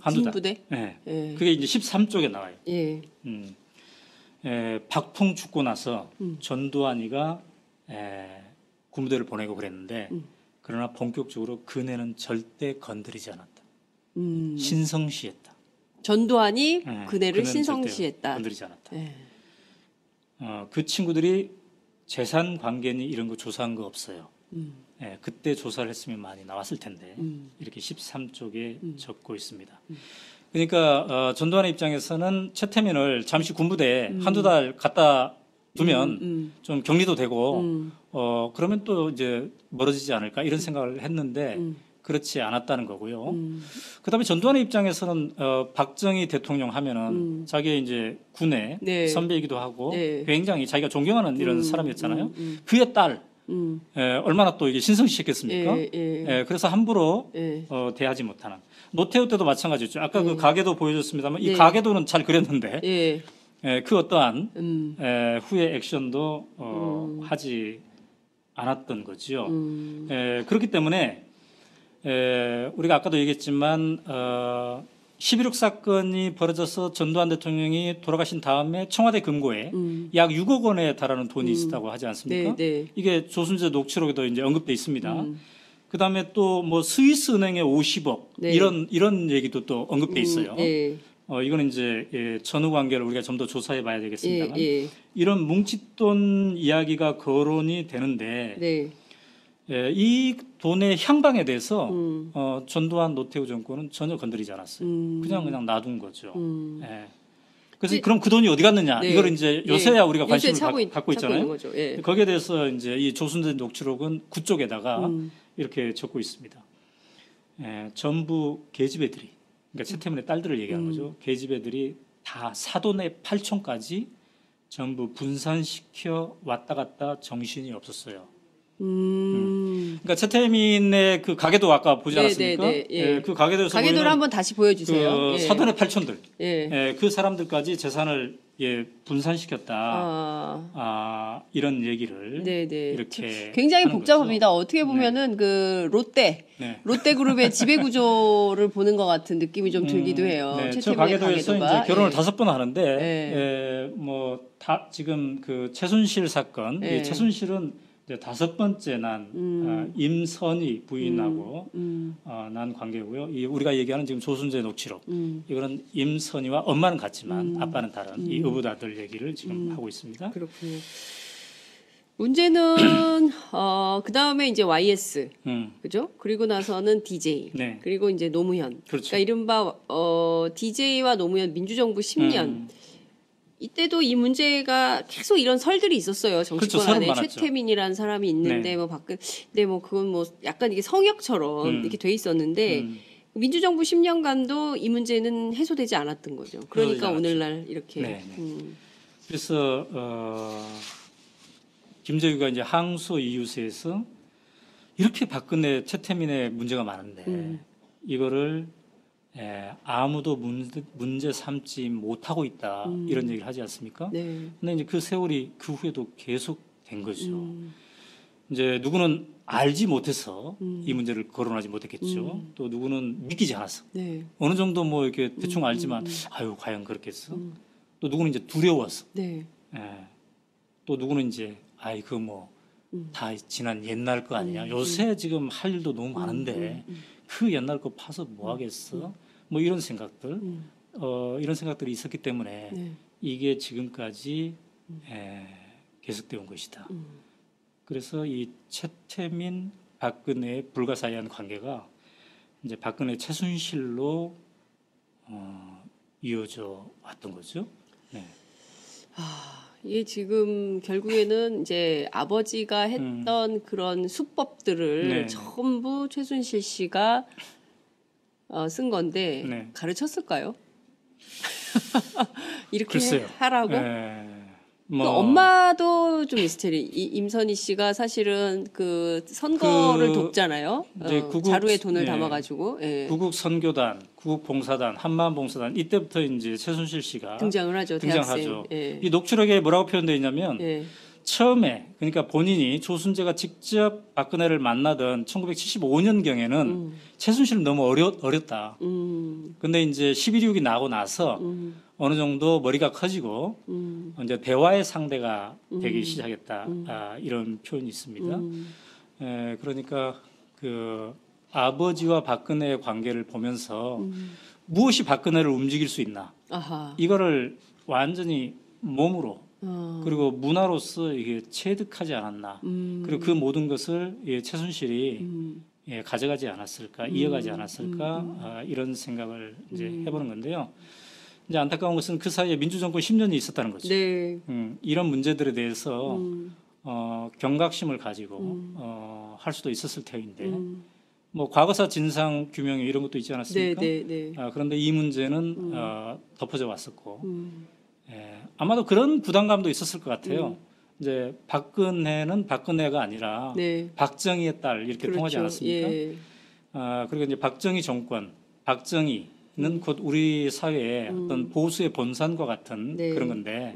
한두 달. 군부대? 네. 예. 그게 이제 13쪽에 나와요. 예. 박통 죽고 나서 전두환이가 군부대를 보내고 그랬는데 그러나 본격적으로 그네는 절대 건드리지 않았다. 신성시했다. 전두환이 그네를 신성시했다. 건드리지 않았다. 예. 그 친구들이 재산 관계니 이런 거 조사한 거 없어요. 그때 조사를 했으면 많이 나왔을 텐데 이렇게 13쪽에 적고 있습니다. 그러니까 전두환의 입장에서는 최태민을 잠시 군부대에 한두 달 갖다 두면 좀 격리도 되고 그러면 또 이제 멀어지지 않을까 이런 생각을 했는데 그렇지 않았다는 거고요. 그다음에 전두환의 입장에서는 박정희 대통령 하면은 자기의 이제 군의 네. 선배이기도 하고 네. 굉장히 자기가 존경하는 이런 사람이었잖아요. 그의 딸 얼마나 또 이게 신성시했겠습니까? 그래서 함부로 대하지 못하는. 노태우 때도 마찬가지였죠. 아까 그 가계도 보여줬습니다만 이 가계도는 잘 그렸는데 그 어떠한 후의 액션도 하지 않았던 거죠. 그렇기 때문에 우리가 아까도 얘기했지만 11.16 사건이 벌어져서 전두환 대통령이 돌아가신 다음에 청와대 금고에 약 6억 원에 달하는 돈이 있었다고 하지 않습니까? 네. 이게 조순재 녹취록에도 이제 언급돼 있습니다. 그다음에 또 뭐 스위스 은행에 50억 네. 이런 얘기도 또 언급돼 있어요. 이거는 이제 전후 관계를 우리가 좀 더 조사해 봐야 되겠습니다만 이런 뭉칫돈 이야기가 거론이 되는데 이 돈의 향방에 대해서 전두환 노태우 정권은 전혀 건드리지 않았어요. 그냥 놔둔 거죠. 그래서 그럼 그 돈이 어디 갔느냐? 이걸 이제 요새야 우리가 관심을 갖고 있잖아요. 거기에 대해서 이제 이 조순재 녹취록은 그쪽에다가 이렇게 적고 있습니다. 전부 계집애들이, 그러니까 최태민의 딸들을 얘기하는 거죠. 계집애들이 다 사돈의 8촌까지 전부 분산시켜 왔다 갔다 정신이 없었어요. 그러니까 최태민의 그 가계도 아까 보지 않았습니까? 그 가계도에서 가계도를 한번 다시 보여주세요. 그 사돈의 8촌들, 그 사람들까지 재산을 분산시켰다. 이런 얘기를 이렇게 굉장히 복잡합니다. 거죠. 어떻게 보면은 그 롯데그룹의 지배구조를 보는 것 같은 느낌이 좀 들기도 해요. 저 가계도에서 이제 결혼을 5번 하는데 지금 그 최순실 사건, 최순실은 5번째 난 임선희 부인하고 난 관계고요. 우리가 얘기하는 지금 조순재 녹취록, 이거는 임선희와 엄마는 같지만 아빠는 다른 이 어부다들 얘기를 지금 하고 있습니다. 그렇군요. 문제는 그 다음에 이제 YS, 그죠? 그리고 나서는 DJ, 그리고 이제 노무현. 그렇죠. 그러니까 이른바 DJ와 노무현 민주정부 10년. 이때도 이 문제가 계속 이런 설들이 있었어요. 정치권 안에 최태민이라는 사람이 있는데 근데 그건 약간 이게 성역처럼 이렇게 돼 있었는데 민주정부 10년간도 이 문제는 해소되지 않았던 거죠. 그러니까 오늘날 이렇게. 그래서 김재규가 이제 항소 이유서에서 이렇게 박근혜 최태민의 문제가 많은데 이거를 아무도 문제 삼지 못하고 있다 이런 얘기를 하지 않습니까? 근데 이제 그 세월이 그 후에도 계속 된 거죠. 이제 누구는 알지 못해서 이 문제를 거론하지 못했겠죠. 또 누구는 믿기지 않았어. 어느 정도 이렇게 대충 알지만 아유 과연 그렇겠어. 또 누구는 이제 두려웠어. 또 누구는 이제 그거 다 지난 옛날 거 아니냐. 요새 지금 할 일도 너무 많은데 그 옛날 거 파서 뭐 하겠어? 이런 생각들, 이런 생각들이 있었기 때문에 이게 지금까지 계속되어 온 것이다. 그래서 이 최태민, 박근혜의 불가사의한 관계가 이제 박근혜 최순실로 이어져 왔던 거죠. 이게 지금 결국에는 이제 아버지가 했던 그런 수법들을 네. 전부 최순실 씨가 쓴 건데 네. 가르쳤을까요? 이렇게 글쎄요. 하라고? 뭐 그 엄마도 좀 미스테리. 임선희 씨가 사실은 그 선거를 돕잖아요. 이제 자루에 돈을 예. 담아가지고 예. 구국 선교단, 구국 봉사단, 한마음 봉사단 이때부터 이제 최순실 씨가 등장을 하죠. 등장하죠. 대학생. 예. 이 녹취록에 뭐라고 표현되어 있냐면 예. 처음에 그러니까 본인이 조순재가 직접 박근혜를 만나던 1975년 경에는 최순실은 너무 어렸다. 근데 이제 11.26이 나고 나서 어느 정도 머리가 커지고 이제 대화의 상대가 되기 시작했다. 이런 표현이 있습니다. 그러니까 그 아버지와 박근혜의 관계를 보면서 무엇이 박근혜를 움직일 수 있나? 아하. 이거를 완전히 몸으로 그리고 문화로서 이게 체득하지 않았나. 그리고 그 모든 것을 최순실이 가져가지 않았을까, 이어가지 않았을까 이런 생각을 이제 해보는 건데요. 이제 안타까운 것은 그 사이에 민주정권 10년이 있었다는 거죠. 네. 이런 문제들에 대해서 경각심을 가지고 할 수도 있었을 터인데 뭐 과거사 진상 규명이 이런 것도 있지 않았습니까? 네, 네, 네. 그런데 이 문제는 덮어져 왔었고 아마도 그런 부담감도 있었을 것 같아요. 이제 박근혜는 박근혜가 아니라 네. 박정희의 딸 이렇게 그렇죠. 통하지 않았습니까? 예. 그리고 이제 박정희 정권, 박정희는 곧 우리 사회의 어떤 보수의 본산과 같은 네. 그런 건데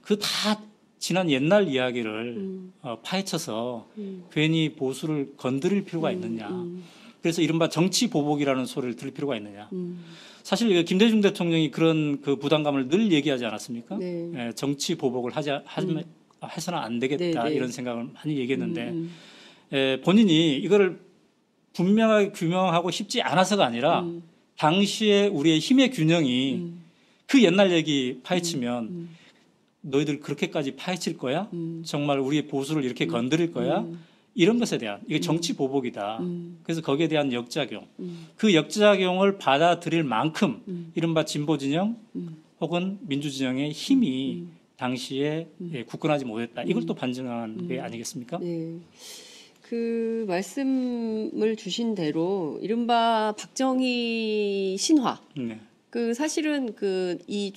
그 다 지난 옛날 이야기를 파헤쳐서 괜히 보수를 건드릴 필요가 있느냐. 그래서 이른바 정치 보복이라는 소리를 들을 필요가 있느냐. 사실 김대중 대통령이 그런 그 부담감을 늘 얘기하지 않았습니까? 네. 정치 보복을 해서는 안 되겠다 네, 네. 이런 생각을 많이 얘기했는데 본인이 이거를 분명하게 규명하고 싶지 않아서가 아니라 당시에 우리의 힘의 균형이 그 옛날 얘기 파헤치면 너희들 그렇게까지 파헤칠 거야? 정말 우리의 보수를 이렇게 건드릴 거야? 이런 것에 대한 이게 정치 보복이다. 그래서 거기에 대한 역작용, 그 역작용을 받아들일 만큼 이른바 진보 진영 혹은 민주 진영의 힘이 당시에 굳건하지 못했다. 이걸 또 반증한 게 아니겠습니까? 네. 그 말씀을 주신 대로 이른바 박정희 신화. 네. 그 사실은 그 이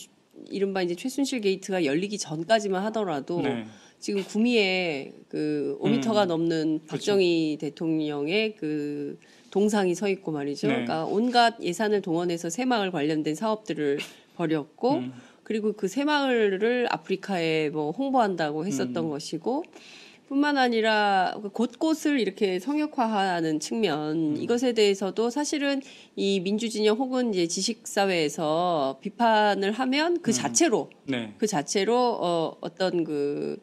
이른바 이제 최순실 게이트가 열리기 전까지만 하더라도 네. 지금 구미에 그 5m가 넘는 박정희 대통령의 그 동상이 서 있고 말이죠. 네. 그러니까 온갖 예산을 동원해서 새마을 관련된 사업들을 벌였고 그리고 그 새마을을 아프리카에 뭐 홍보한다고 했었던 것이고 뿐만 아니라 곳곳을 이렇게 성역화하는 측면 이것에 대해서도 사실은 이 민주진영 혹은 이제 지식사회에서 비판을 하면 그 자체로 네. 그 자체로 어떤 그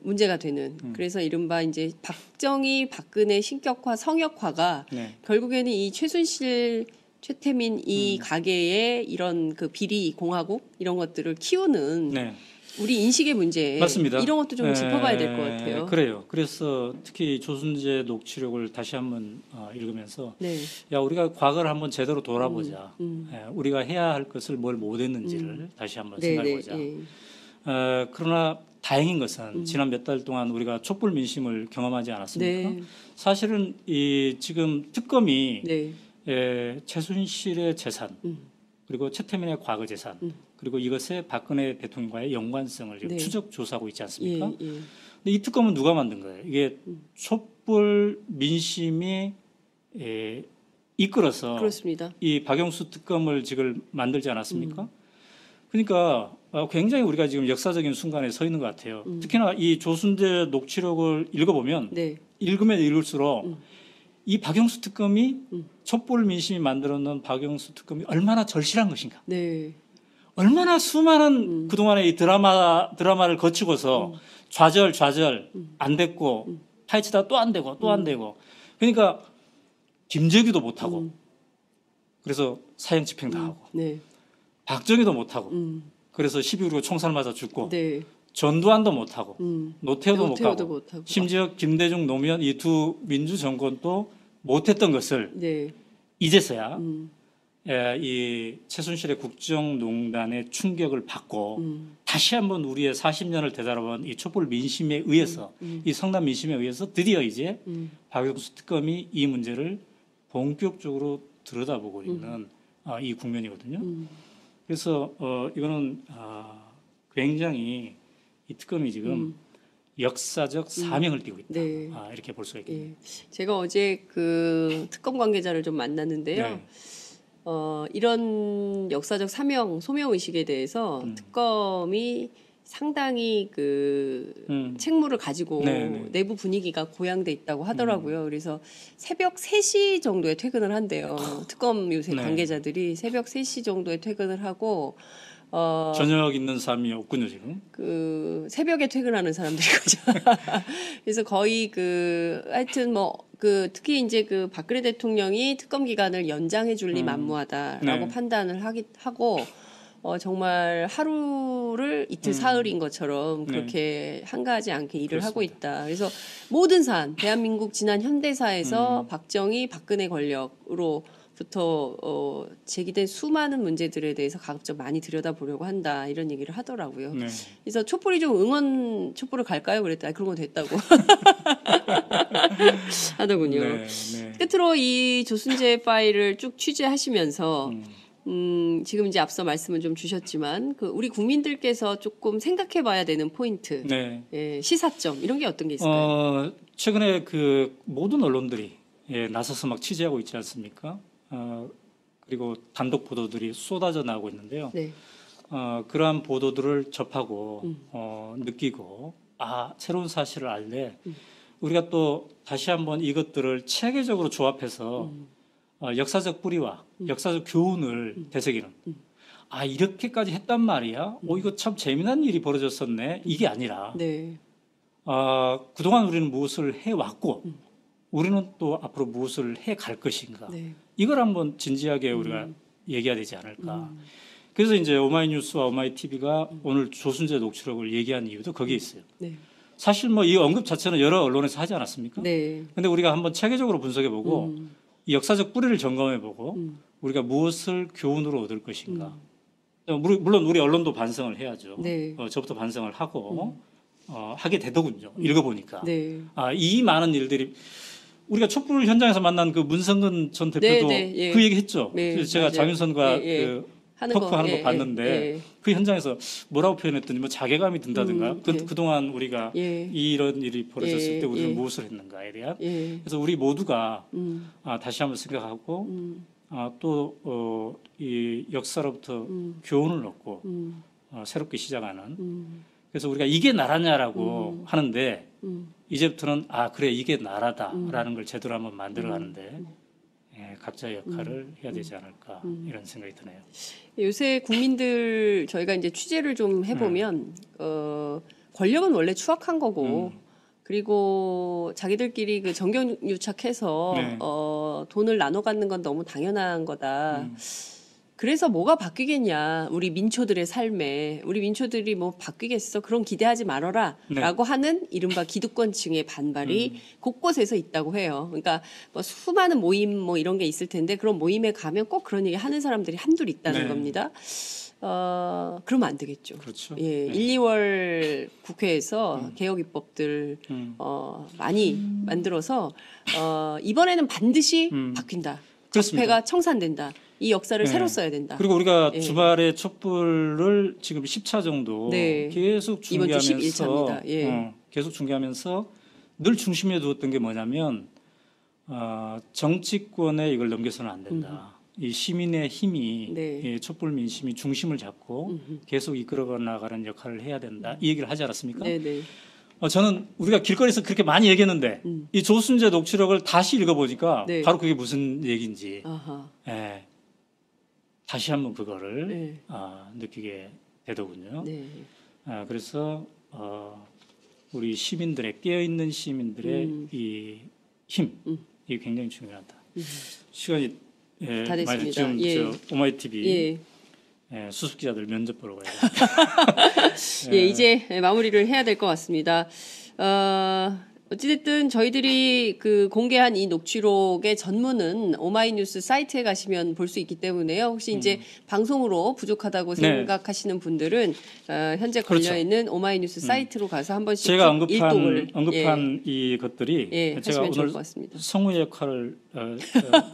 문제가 되는 그래서 이른바 이제 박정희 박근혜 신격화 성역화가 네. 결국에는 이 최순실 최태민 이 가계의 이런 그 비리 공화국 이런 것들을 키우는 네. 우리 인식의 문제 맞습니다. 이런 것도 좀 짚어봐야 될 것 같아요. 그래요. 그래서 특히 조순재 녹취록을 다시 한번 읽으면서 네. 야 우리가 과거를 한번 제대로 돌아보자. 우리가 해야 할 것을 뭘 못했는지를 다시 한번 생각해보자. 그러나 다행인 것은 지난 몇 달 동안 우리가 촛불 민심을 경험하지 않았습니까? 네. 사실은 이 지금 특검이 네. 최순실의 재산 그리고 최태민의 과거 재산 그리고 이것에 박근혜 대통령과의 연관성을 지금 네. 추적 조사하고 있지 않습니까? 예, 예. 근데 이 특검은 누가 만든 거예요? 이게 촛불 민심이 이끌어서 그렇습니다. 이 박영수 특검을 지금 만들지 않았습니까? 그러니까 굉장히 우리가 지금 역사적인 순간에 서 있는 것 같아요. 특히나 이 조순재 녹취록을 읽어보면 네. 읽으면 읽을수록 이 박영수 특검이 촛불 민심이 만들어놓은 박영수 특검이 얼마나 절실한 것인가. 네. 얼마나 수많은 그동안의 이 드라마를 거치고서 좌절 안 됐고 파헤치다 또 안 되고 또 안 되고 그러니까 김재규도 못하고 그래서 사형 집행 당하고 네. 박정희도 못하고 그래서 12.25 총살 맞아 죽고 네. 전두환도 못하고 노태우도 노태우도 못하고 못하고. 심지어 김대중 노무현 이 두 민주 정권도 못했던 것을 네. 이제서야 이 최순실의 국정농단의 충격을 받고 다시 한번 우리의 40년을 되돌아본 이 촛불 민심에 의해서 이 성남 민심에 의해서 드디어 이제 박영수 특검이 이 문제를 본격적으로 들여다보고 있는 이 국면이거든요. 그래서 이거는 굉장히 이 특검이 지금 역사적 사명을 띠고 있다. 네. 이렇게 볼 수가 있겠네요. 예. 제가 어제 그 특검 관계자를 좀 만났는데요. 네. 이런 역사적 사명, 소명 의식에 대해서 특검이 상당히 그 책무를 가지고 네. 내부 분위기가 고양돼 있다고 하더라고요. 그래서 새벽 3시 정도에 퇴근을 한대요. 특검 요새 네. 관계자들이 새벽 3시 정도에 퇴근을 하고 저녁 있는 삶이 없군요 지금. 그 새벽에 퇴근하는 사람들이 거죠. 그래서 거의 그 하여튼 뭐 그 특히 이제 그 박근혜 대통령이 특검 기간을 연장해 줄 리 만무하다라고 네. 판단을 하고 정말 하루를 이틀 사흘인 것처럼 그렇게 한가하지 않게 일을 그렇습니다. 하고 있다. 그래서 모든 사안, 대한민국 지난 현대사에서 박정희, 박근혜 권력으로부터 제기된 수많은 문제들에 대해서 가급적 많이 들여다보려고 한다. 이런 얘기를 하더라고요. 네. 그래서 촛불이 좀 응원 촛불을 갈까요? 그랬더니 그런 거 됐다고 하더군요. 네, 네. 끝으로 이 조순재 파일을 쭉 취재하시면서 지금 이제 앞서 말씀을 좀 주셨지만 그 우리 국민들께서 조금 생각해봐야 되는 포인트, 네. 예, 시사점 이런 게 어떤 게 있을까요? 최근에 그 모든 언론들이 나서서 막 취재하고 있지 않습니까? 그리고 단독 보도들이 쏟아져 나오고 있는데요. 네, 그러한 보도들을 접하고 느끼고 새로운 사실을 알래 우리가 또 다시 한번 이것들을 체계적으로 조합해서 역사적 뿌리와 역사적 교훈을 되새기는 이렇게까지 했단 말이야. 이거 참 재미난 일이 벌어졌었네. 이게 아니라 네, 그동안 우리는 무엇을 해왔고 우리는 또 앞으로 무엇을 해갈 것인가. 네, 이걸 한번 진지하게 우리가 얘기해야 되지 않을까. 그래서 이제 오마이뉴스와 오마이TV가 오늘 조순재 녹취록을 얘기한 이유도 거기에 있어요. 네, 사실 뭐 이 언급 자체는 여러 언론에서 하지 않았습니까? 네, 근데 우리가 한번 체계적으로 분석해보고 이 역사적 뿌리를 점검해보고 우리가 무엇을 교훈으로 얻을 것인가. 물론 우리 언론도 반성을 해야죠. 네. 저부터 반성을 하고 하게 되더군요. 읽어보니까. 네. 이 많은 일들이 우리가 촛불 현장에서 만난 그 문성근 전 대표도 네, 예. 그 얘기 했죠. 네, 그래서 제가 맞아요. 장윤선과 예. 하는 토크하는 거 예, 봤는데 예. 그 현장에서 뭐라고 표현했더니 뭐 자괴감이 든다든가 네. 그동안 우리가 예. 이런 일이 벌어졌을 예, 때 우리는 예. 무엇을 했는가에 대한 예. 그래서 우리 모두가 다시 한번 생각하고 또 이 역사로부터 교훈을 얻고 새롭게 시작하는 그래서 우리가 이게 나라냐라고 하는데 이제부터는 그래 이게 나라다라는 걸 제대로 한번 만들어가는데 각자의 역할을 해야 되지 않을까 이런 생각이 드네요. 요새 국민들 저희가 이제 취재를 좀 해보면 권력은 원래 추악한 거고 그리고 자기들끼리 그 정경유착해서 네. 돈을 나눠 갖는 건 너무 당연한 거다. 그래서 뭐가 바뀌겠냐 우리 민초들의 삶에 우리 민초들이 뭐 바뀌겠어 그런 기대하지 말아라 네. 라고 하는 이른바 기득권층의 반발이 곳곳에서 있다고 해요. 그러니까 뭐 수많은 모임 뭐 이런 게 있을 텐데 그런 모임에 가면 꼭 그런 얘기 하는 사람들이 한둘 있다는 네. 겁니다. 그러면 안 되겠죠. 그렇죠. 예, 네. 1, 2월 국회에서 개혁 입법들 많이 만들어서 이번에는 반드시 바뀐다. 그렇습니다. 적폐가 청산된다. 이 역사를 새로 써야 된다. 그리고 우리가 예. 주말에 촛불을 지금 10차 정도 네. 계속 이번 주 중계하면서 11차입니다. 예. 계속 중계하면서 늘 중심에 두었던 게 뭐냐면 정치권에 이걸 넘겨서는 안 된다. 이 시민의 힘이 네. 이 촛불 민심이 중심을 잡고 계속 이끌어 나가는 역할을 해야 된다. 이 얘기를 하지 않았습니까? 네네. 저는 우리가 길거리에서 그렇게 많이 얘기했는데 이 조순재 녹취록을 다시 읽어보니까 네. 바로 그게 무슨 얘기인지 아하. 다시 한번 그거를 네. 느끼게 되더군요. 네. 그래서 우리 시민들의 깨어있는 시민들의 이 힘, 이게 굉장히 중요하다. 시간이 다 됐습니다. 많이 지금 예. 오마이TV 예. 수습 기자들 면접 보러 가야 예, 이제 마무리를 해야 될 것 같습니다. 어찌됐든 저희들이 그 공개한 이 녹취록의 전문은 오마이뉴스 사이트에 가시면 볼 수 있기 때문에요. 혹시 이제 방송으로 부족하다고 네. 생각하시는 분들은 현재 그렇죠. 걸려있는 오마이뉴스 사이트로 가서 한 번씩 제가 일독을 언급한 이 것들이 제가 하시면 좋을 오늘 것 같습니다. 성우의 역할을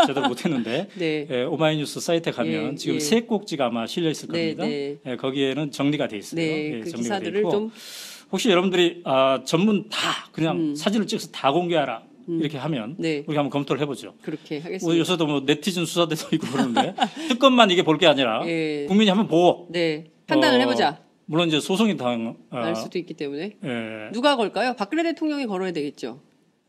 제대로 못했는데 네. 오마이뉴스 사이트에 가면 지금 세 꼭지가 아마 실려 있을 네, 겁니다. 네. 거기에는 정리가 돼 있어요. 네, 그 정리가 돼 기사들을 있고 좀 혹시 여러분들이 전문 다 그냥 사진을 찍어서 다 공개하라 이렇게 하면 네. 우리가 한번 검토를 해보죠. 그렇게 우리 하겠습니다. 요새도 뭐 네티즌 수사대도 있고 그러는데 특검만 이게 볼 게 아니라 예. 국민이 한번 보고 네, 판단을 해보자. 물론 이제 소송이 알 수도 있기 때문에 예, 누가 걸까요? 박근혜 대통령이 걸어야 되겠죠.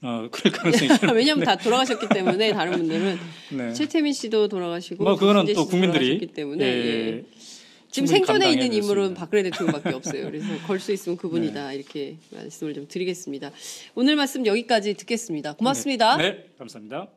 그럴 가능성이 있어요. 왜냐하면 다 돌아가셨기 때문에 다른 분들은 네. 최태민 씨도 돌아가시고 뭐 그거는 김진태 또 씨도 국민들이 돌아가셨기 때문에 예. 지금 충분히 생존에 감당해 있는 줄 수 인물은 있는. 박근혜 대통령밖에 없어요. 그래서 걸 수 있으면 그분이다 이렇게 말씀을 좀 드리겠습니다. 오늘 말씀 여기까지 듣겠습니다. 고맙습니다. 네, 감사합니다.